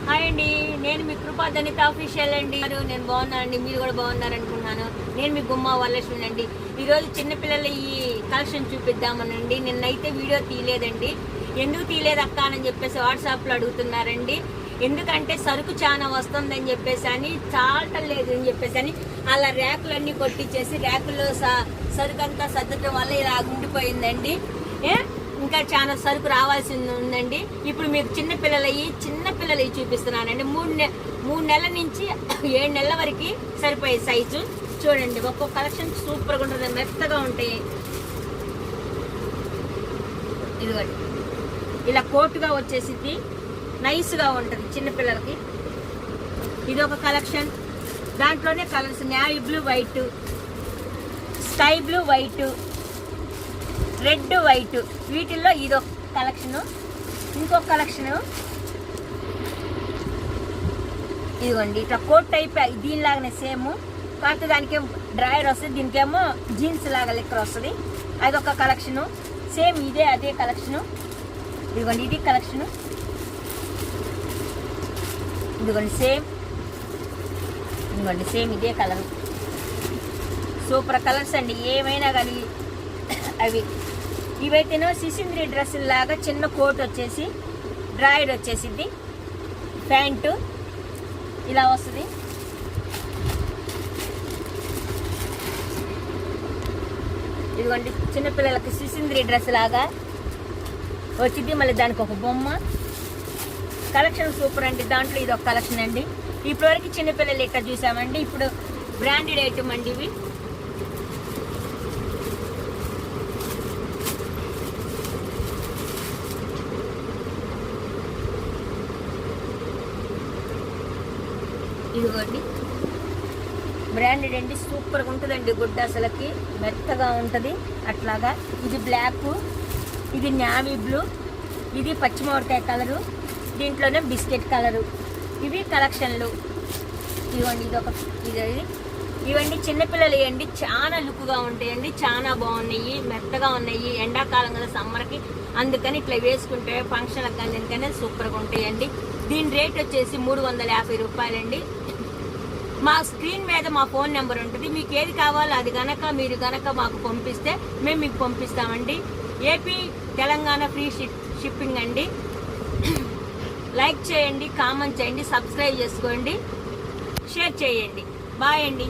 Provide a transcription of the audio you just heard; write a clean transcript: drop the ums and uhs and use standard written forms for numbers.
Hi అండి, నేను మీ కృపా ధనిత ఆఫీషియల్ అండి. నేను బాగున్నానండి, మీరు కూడా బాగున్నారనుకున్నాను. నేను మీ గుమ్మ వరలక్ష్మి అండి. ఈరోజు చిన్నపిల్లల ఈ కలెక్షన్ చూపిద్దామనండి. నిన్నైతే వీడియో తీయలేదండి. ఎందుకు తీయలేదు అక్క అని చెప్పేసి వాట్సాప్లో అడుగుతున్నారండి. ఎందుకంటే సరుకు చాలా వస్తుందని చెప్పేసి అని చాలటలేదు అని చెప్పేసి అని అలా ర్యాకులన్నీ కొట్టించేసి ర్యాకుల్లో సరుకు అంతా సర్దటం వల్ల ఇలా ఉండిపోయిందండి. ఇంకా చాలా సరుకు రావాల్సి ఉందండి. ఇప్పుడు మీకు చిన్నపిల్లలవి చూపిస్తున్నానండి. మూడు నెలల నుంచి 7 నెలల వరకు సరిపోయే సైజు చూడండి. ఒక్కొక్క కలెక్షన్ సూపర్గా ఉంటుంది, మెత్తగా ఉంటాయి. ఇదిగోండి, ఇలా కోటుగా వచ్చేసింది, నైస్గా ఉంటుంది చిన్నపిల్లలకి. ఇది ఒక కలెక్షన్. దాంట్లోనే colours navy blue white, sky blue white, red white, వీటిల్లో ఇదొక కలెక్షను. ఇంకొక కలెక్షను ఇదిగోండి, ఇట్లా కోట్ టైప్ దీనిలాగానే సేమ్, కాకపోతే దానికేమో డ్రాయర్ వస్తుంది, దీనికేమో జీన్స్ లాగా లెక్కర వస్తుంది. అదొక కలెక్షను. సేమ్ అదే కలెక్షను. ఇదిగోండి, ఇది కలెక్షను. ఇదిగోండి సేమ్ ఇదే కలర్. సూపర్ కలర్స్ అండి, ఏమైనా కానీ అవి. ఇవైతేనో సిసింద్రి డ్రెస్సుల లాగా చిన్న కోట్ వచ్చేసి డ్రాయర్ వచ్చేసింది, ప్యాంటు ఇలా వస్తుంది. ఇదిగోండి, చిన్నపిల్లలకి సిసింద్రి డ్రెస్ లాగా వచ్చింది. మళ్ళీ దానికి ఒక బొమ్మ. కలెక్షన్ సూపర్ అండి. దాంట్లో ఇది ఒక కలెక్షన్ అండి. ఇప్పటివరకు చిన్నపిల్లలు ఇట్లా చూసామండి. ఇప్పుడు బ్రాండెడ్ ఐటమ్ అండి ఇవి. ఇదిగోండి, బ్రాండెడ్ అండి, సూపర్గా ఉంటుందండి. గుడ్డ అసలకి మెత్తగా ఉంటుంది అట్లాగా. ఇది బ్లాక్, ఇది నేవీ బ్లూ, ఇది పచ్చిమిరపకాయ కలరు, దీంట్లోనే బిస్కెట్ కలరు. ఇవి కలెక్షన్లు. ఇవ్వండి, ఇవన్నీ చిన్నపిల్లలు ఇవ్వండి, చాలా లుక్గా ఉంటాయండి, చాలా బాగున్నాయి, మెత్తగా ఉన్నాయి. ఎండాకాలం కదా సమ్మర్కి, అందుకని ఇట్లా వేసుకుంటే ఫంక్షన్లకు కానీ ఎందుకనే సూపర్గా ఉంటాయండి. దీని రేట్ వచ్చేసి 350 రూపాయలండి. మా స్క్రీన్ మీద మా ఫోన్ నెంబర్ ఉంటుంది. మీకు ఏది కావాలో అది మీరు గనక మాకు పంపిస్తే మేము మీకు పంపిస్తామండి. ఏపీ తెలంగాణ ఫ్రీ షిప్పింగ్ అండి. లైక్ చేయండి, కామెంట్ చేయండి, సబ్స్క్రైబ్ చేసుకోండి, షేర్ చేయండి. బాయ్ అండి.